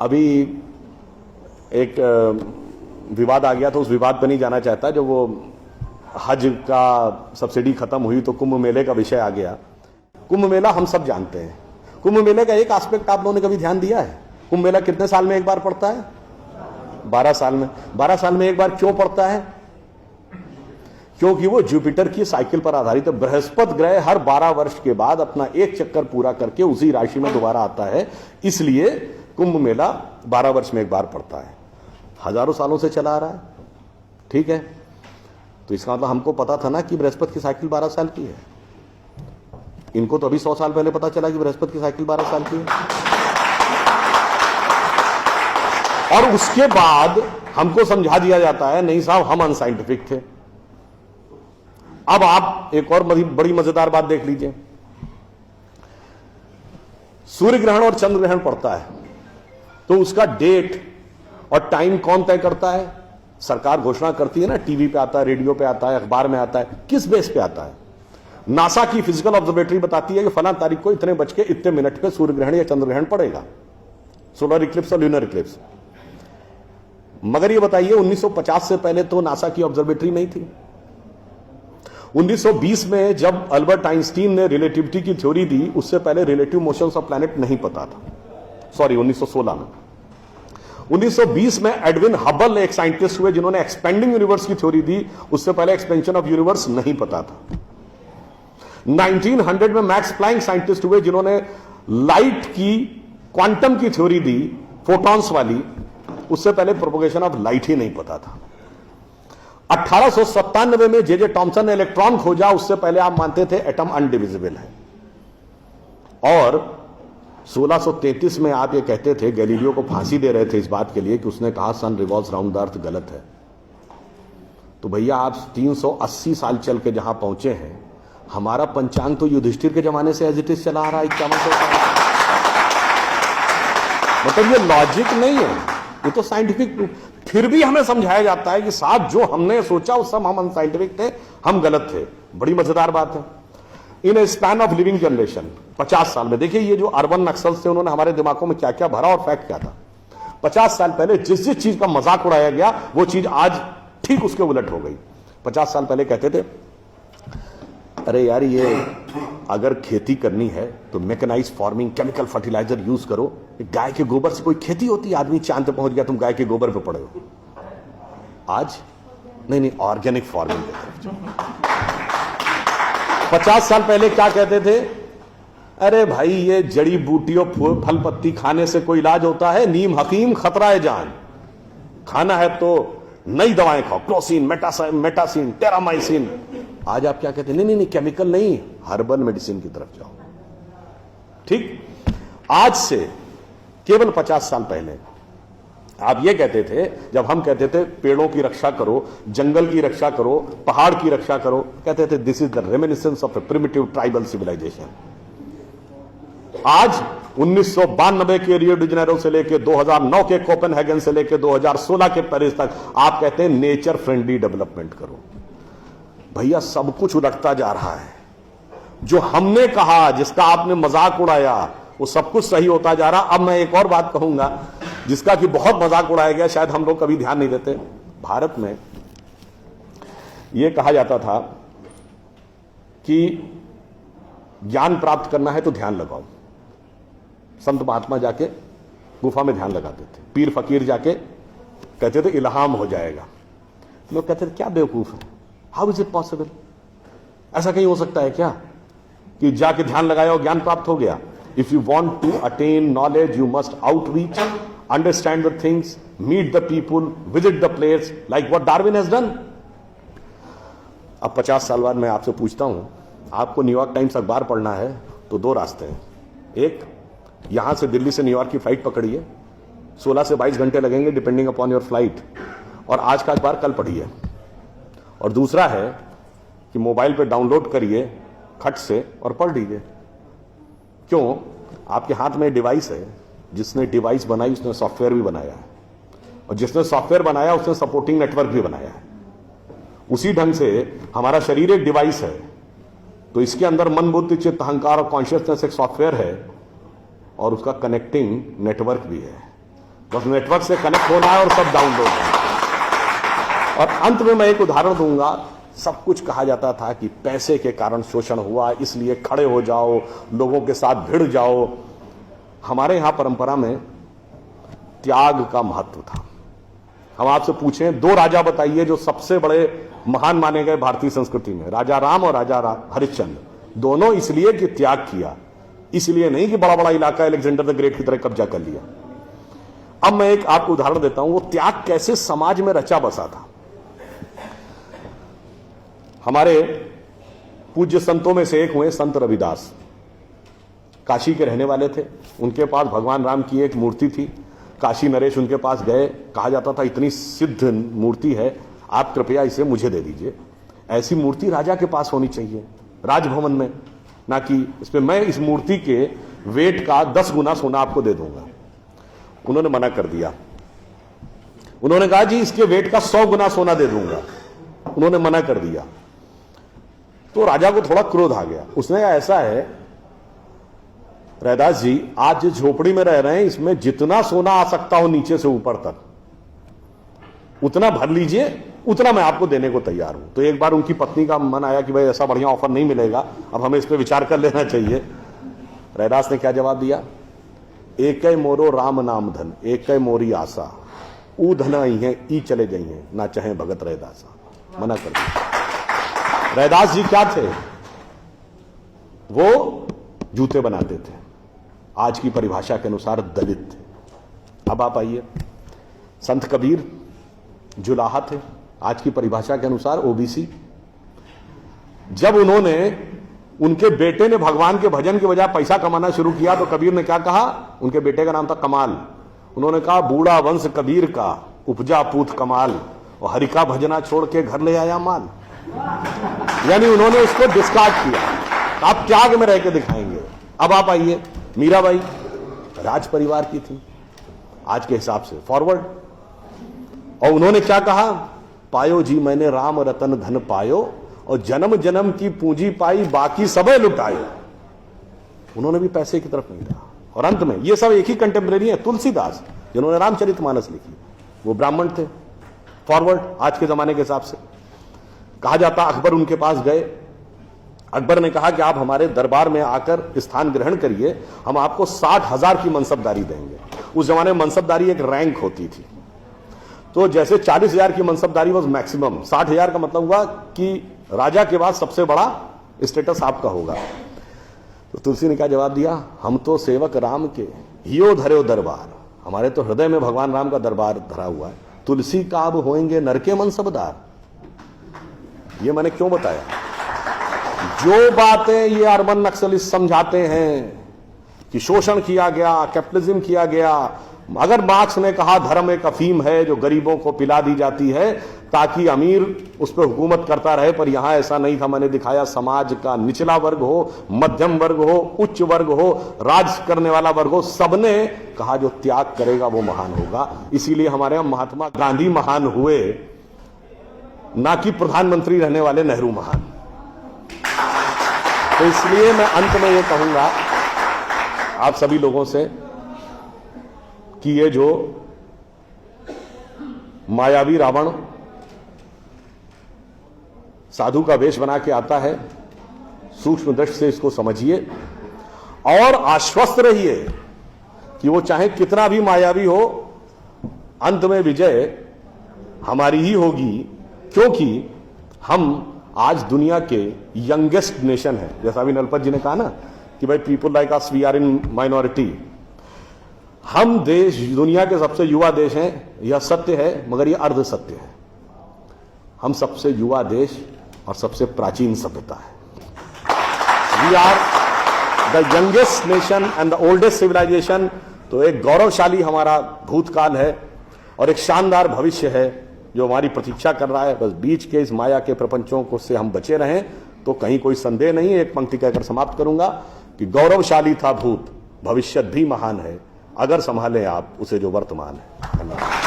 अभी एक विवाद आ गया तो उस विवाद पर नहीं जाना चाहता। जब वो हज का सब्सिडी खत्म हुई तो कुंभ मेले का विषय आ गया। कुंभ मेला हम सब जानते हैं। कुंभ मेले का एक एस्पेक्ट आप लोगों ने कभी ध्यान दिया है? कुंभ मेला कितने साल में एक बार पड़ता है? 12 साल में। 12 साल में एक बार क्यों पड़ता है? क्योंकि वो जुपिटर की साइकिल पर आधारित है। बृहस्पति ग्रह हर 12 वर्ष के बाद अपना एक चक्कर पूरा करके उसी राशि में दोबारा आता है, इसलिए कुंभ मेला 12 वर्ष में एक बार पड़ता है। हजारों सालों से चला आ रहा है, ठीक है। तो इसका मतलब हमको पता था ना कि बृहस्पति की साइकिल 12 साल की है। इनको तो अभी 100 साल पहले पता चला कि बृहस्पति की साइकिल 12 साल की है। और उसके बाद हमको समझा दिया जाता है नहीं साहब हम अनसाइंटिफिक थे। अब आप एक और बड़ी मजेदार बात देख लीजिए। सूर्य ग्रहण और चंद्र ग्रहण पड़ता है तो उसका डेट और टाइम कौन तय करता है? सरकार घोषणा करती है ना, टीवी पे आता है, रेडियो पे आता है, अखबार में आता है। किस बेस पे आता है? नासा की फिजिकल ऑब्जर्वेटरी बताती है कि फलां तारीख को इतने बज के इतने मिनट पे सूर्य ग्रहण या चंद्र ग्रहण पड़ेगा, सोलर इक्लिप्स और ल्यूनर इक्लिप्स। मगर ये बताइए 1950 से पहले तो नासा की ऑब्जर्वेटरी नहीं थी। 1920 में जब अल्बर्ट आइंस्टीन ने रिलेटिविटी की थ्योरी दी, उससे पहले रिलेटिव मोशंस ऑफ प्लैनेट नहीं पता था। सॉरी, 1916 में। 1920 में एडविन हबल एक साइंटिस्ट हुए जिन्होंने एक्सपेंडिंग यूनिवर्स की थ्योरी दी, उससे पहले एक्सपेंशन ऑफ यूनिवर्स नहीं पता था। 1900 में मैक्स प्लैंक साइंटिस्ट हुए जिन्होंने लाइट की क्वांटम की थ्योरी दी, फोटॉन्स वाली, उससे पहले प्रोपगेशन ऑफ लाइट ही नहीं पता था। 1897 में जे टॉमसन ने इलेक्ट्रॉन खोजा, उससे पहले आप मानते थे एटम अनडिविजिबल है। और 1633 में आप ये कहते थे, गैलीलियो को फांसी दे रहे थे इस बात के लिए कि उसने कहा सन रिवॉल्व्स राउंड द अर्थ गलत है। तो भैया आप 380 साल चल के जहां पहुंचे हैं, हमारा पंचांग तो युधिष्ठिर के जमाने से एज इट इज चला आ रहा है 5100 साल। मतलब ये लॉजिक नहीं है, ये तो साइंटिफिक प्रूफ। फिर भी हमें समझाया जाता है कि साहब जो हमने सोचा उस सब हम अनसाइंटिफिक थे, हम गलत थे। बड़ी मजेदार बात है। इन ए स्पैन ऑफ लिविंग जनरेशन 50 साल में देखिए ये जो अर्बन नक्सल्स थे उन्होंने हमारे दिमागों में क्या क्या भरा और फैक्ट क्या था। 50 साल पहले जिस जिस चीज का मजाक उड़ाया गया वो चीज आज ठीक उसके उलट हो गई। 50 साल पहले कहते थे अरे यार ये अगर खेती करनी है तो mechanised farming, chemical fertiliser use करो। गाय के गोबर से कोई खेती होती है? आदमी चांद पे पहुंच गया, तुम गाय के गोबर पे पड़े हो। आज नहीं, ऑर्गेनिक फार्मिंग की तरफ। 50 साल पहले क्या कहते थे? अरे भाई ये जड़ी बूटियों फल पत्ती खाने से कोई इलाज होता है? नीम हकीम खतरा है जान। खाना है तो नई दवाएं खाओ, क्लोसिन, मेटासिन, टेरामाइसिन। आज आप क्या कहते हैं? नहीं, केमिकल नहीं, हर्बल मेडिसिन की तरफ जाओ। ठीक, आज से केवल 50 साल पहले आप ये कहते थे, जब हम कहते थे पेड़ों की रक्षा करो, जंगल की रक्षा करो, पहाड़ की रक्षा करो, कहते थे this is the reminiscence of a primitive tribal civilisation. आज 1992 के रियो डी जेनेरो से लेकर 2009 के कोपेनहेगन से लेकर 2016 के पेरिस तक आप कहते हैं नेचर फ्रेंडली डेवलपमेंट करो। भैया सब कुछ उलटता जा रहा है। जो हमने कहा, जिसका आपने मजाक उड़ाया, वो सब कुछ सही होता जा रहा। अब मैं एक और बात कहूंगा जिसका कि बहुत मजाक उड़ाया गया, शायद हम लोग कभी ध्यान नहीं देते। भारत में यह कहा जाता था कि ज्ञान प्राप्त करना है तो ध्यान लगाओ। संत महात्मा जाके गुफा में ध्यान लगाते थे, पीर फकीर जाके कहते थे इल्हाम हो जाएगा। लोग कहते थे क्या बेवकूफ है, हाउ इज इट पॉसिबल? ऐसा कहीं हो सकता है क्या कि जाके ध्यान लगाया और ज्ञान प्राप्त हो गया? If you want to attain knowledge you must outreach, understand the things, meet the people, visit the place, like what Darwin has done. अब 50 साल बाद मैं आपसे पूछता हूं, आपको न्यूयॉर्क टाइम्स अखबार पढ़ना है तो 2 रास्ते हैं। एक, यहां से दिल्ली से न्यूयॉर्क की फ्लाइट पकड़िए, 16 से 22 घंटे लगेंगे डिपेंडिंग अपॉन योर फ्लाइट, और आज का अखबार कल पढ़िए। और दूसरा है कि मोबाइल पे डाउनलोड करिए खट से और पढ़ लीजिए। क्यों? आपके हाथ में डिवाइस है, जिसने डिवाइस बनाई उसने सॉफ्टवेयर भी बनाया है, और जिसने सॉफ्टवेयर बनाया उसने सपोर्टिंग नेटवर्क भी बनाया है। उसी ढंग से हमारा शरीर एक डिवाइस है, तो इसके अंदर मन, बुद्धि, चित्त, अहंकार और कॉन्शियसनेस एक सॉफ्टवेयर है, और उसका कनेक्टिंग नेटवर्क भी है। बस नेटवर्क से कनेक्ट होना है और सब डाउनलोड है। और अंत में मैं एक उदाहरण दूंगा। सब कुछ कहा जाता था कि पैसे के कारण शोषण हुआ, इसलिए खड़े हो जाओ, लोगों के साथ भिड़ जाओ। हमारे यहां परंपरा में त्याग का महत्व था। हम आपसे पूछें, दो राजा बताइए जो सबसे बड़े महान माने गए भारतीय संस्कृति में, राजा राम और राजा हरिश्चंद्र। दोनों इसलिए कि त्याग किया, इसलिए नहीं कि बड़ा बड़ा इलाका अलेक्जेंडर द ग्रेट की तरह कब्जा कर लिया। अब मैं एक आपको उदाहरण देता हूं, वो त्याग कैसे समाज में रचा बसा था। हमारे पूज्य संतों में से एक हुए संत रविदास, काशी के रहने वाले थे। उनके पास भगवान राम की एक मूर्ति थी। काशी नरेश उनके पास गए, कहा जाता था इतनी सिद्ध मूर्ति है, आप कृपया इसे मुझे दे दीजिए। ऐसी मूर्ति राजा के पास होनी चाहिए राजभवन में, ना कि इसमें मैं इस मूर्ति के वेट का 10 गुना सोना आपको दे दूंगा। उन्होंने मना कर दिया। उन्होंने कहा जी इसके वेट का 100 गुना सोना दे दूंगा। उन्होंने मना कर दिया। तो राजा को थोड़ा क्रोध आ गया। उसने कहा ऐसा है रैदास जी, आज जिस झोपड़ी में रह रहे हैं इसमें जितना सोना आ सकता हो नीचे से ऊपर तक उतना भर लीजिए, उतना मैं आपको देने को तैयार हूं। तो एक बार उनकी पत्नी का मन आया कि भाई ऐसा बढ़िया ऑफर नहीं मिलेगा, अब हमें इस पर विचार कर लेना चाहिए। रैदास ने क्या जवाब दिया? एक मोरो राम नाम धन, एक मोरी आशा, ऊ धन आई है ई चले गई हैं, ना चाहे भगत रैदासा। मना कर दिया। रैदास जी क्या थे? वो जूते बनाते थे, आज की परिभाषा के अनुसार दलित थे। अब आप आइए, संत कबीर जुलाहा थे, आज की परिभाषा के अनुसार ओबीसी। जब उनके बेटे ने भगवान के भजन की बजाय पैसा कमाना शुरू किया तो कबीर ने क्या कहा? उनके बेटे का नाम था कमाल। उन्होंने कहा बूढ़ा वंश कबीर का उपजा पूत कमाल, और हरि का भजना छोड़ के घर ले आया माल। यानी उन्होंने उसको डिस्कार्ड किया। आप त्याग में रह के दिखाएंगे। अब आप आइए, मीराबाई राज परिवार की थी आज के हिसाब से, फॉरवर्ड। और उन्होंने क्या कहा? पायो जी मैंने राम रतन धन पायो, और जन्म जन्म की पूंजी पाई बाकी सबे लुटायो। उन्होंने भी पैसे की तरफ नहीं रहा। और अंत में ये सब एक ही कंटेम्परेरी है, तुलसीदास जिन्होंने रामचरितमानस लिखी, वो ब्राह्मण थे, फॉरवर्ड आज के जमाने के हिसाब से। कहा जाता अकबर उनके पास गए। अकबर ने कहा कि आप हमारे दरबार में आकर स्थान ग्रहण करिए, हम आपको 60,000 की मनसबदारी देंगे। उस जमाने में मनसबदारी एक रैंक होती थी। तो जैसे 40,000 की मनसबदारी वॉज मैक्सिमम, 60,000 का मतलब हुआ कि राजा के बाद सबसे बड़ा स्टेटस आपका होगा। तो तुलसी ने क्या जवाब दिया? हम तो सेवक राम के हियो धरो दरबार, हमारे तो हृदय में भगवान राम का दरबार धरा हुआ है। तुलसी का अब होएंगे नर के मनसबदार। ये मैंने क्यों बताया? जो बातें ये अर्बन नक्सलिस्ट समझाते हैं कि शोषण किया गया, कैपिटलिज्म किया गया, अगर मार्क्स ने कहा धर्म एक अफीम है जो गरीबों को पिला दी जाती है ताकि अमीर उस पर हुकूमत करता रहे, पर यहां ऐसा नहीं था। मैंने दिखाया समाज का निचला वर्ग हो, मध्यम वर्ग हो, उच्च वर्ग हो, राज करने वाला वर्ग हो, सबने कहा जो त्याग करेगा वो महान होगा। इसीलिए हमारे यहां महात्मा गांधी महान हुए, ना कि प्रधानमंत्री रहने वाले नेहरू महान। तो इसलिए मैं अंत में ये कहूंगा आप सभी लोगों से कि ये जो मायावी रावण साधु का वेश बना के आता है, सूक्ष्म दृष्टि से इसको समझिए और आश्वस्त रहिए कि वो चाहे कितना भी मायावी हो, अंत में विजय हमारी ही होगी, क्योंकि हम आज दुनिया के यंगेस्ट नेशन है। जैसा अभी नलपत जी ने कहा ना कि भाई people like us we are in minority. हम देश दुनिया के सबसे युवा देश हैं, यह सत्य है, मगर यह अर्ध सत्य है। हम सबसे युवा देश और सबसे प्राचीन सभ्यता है। We are the youngest nation and the oldest civilisation. तो एक गौरवशाली हमारा भूतकाल है और एक शानदार भविष्य है जो हमारी प्रतीक्षा कर रहा है। बस बीच के इस माया के प्रपंचों को से हम बचे रहें तो कहीं कोई संदेह नहीं। एक पंक्ति कहकर समाप्त करूंगा कि गौरवशाली था भूत, भविष्य भी महान है, अगर संभालें आप उसे जो वर्तमान है। धन्यवाद।